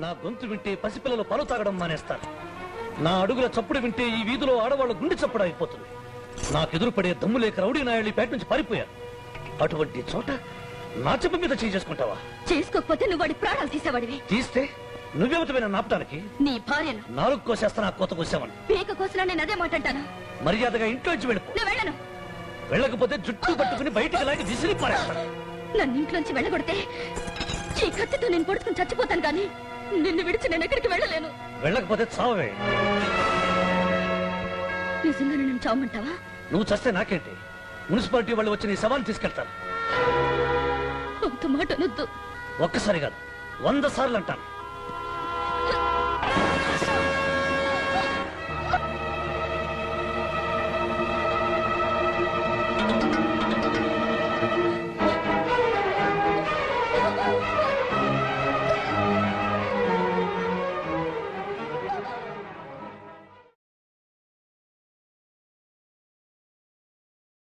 నా గొంతు వింటే పసిపిల్లలు పాలు తాగడం మానేస్తారు. నా అడుగుల చప్పుడు వింటే ఈ వీధిలో ఆడవాళ్ళ గుండె చప్పుడు అయిపోతుంది. నాకెదురుపడే దమ్ము లేక రౌడీ నాయుళ్ళు పేట నుంచి పారిపోయారు. అటువంటి చోట నా చెప్ప మీద చేసుకుంటావా? చేసుకోకపోతే నువ్వు వాడి ప్రాణాలు తీసేవాడివి. తీస్తే నువ్వెవతమైన నాపటానికి? నీ భార్యను 4 కోసేస్తా, నా కోత కోసామని. పీక కోసినా నేను అదే మాట అంటాను. మర్యాదగా ఇంట్లో నుంచి వెళ్ళిపో. నేను వెళ్ళను. వెళ్ళకపోతే జుట్టు పట్టుకుని బయటికి లాగి విసిరి పారేస్తాను. నన్ను ఇంట్లోంచి వెళ్ళగొడితే ఈ కత్తితో నేను పొడుచుకుని చచ్చిపోతాను గాని నిన్ను విడిచి నేను ఎక్కడికి వెళ్ళలేను. వెళ్ళకపోతే చావే. నిజంగా నన్ను చావమంటావా? నువ్వు చస్తే నాకేంటి? మున్సిపాలిటీ వాళ్ళు వచ్చి నీ శవాన్ని తీసుకెళ్తారు. అంత మాట అనొద్దు. ఒక్కసారి కాదు, 100 సార్లు అంటాను.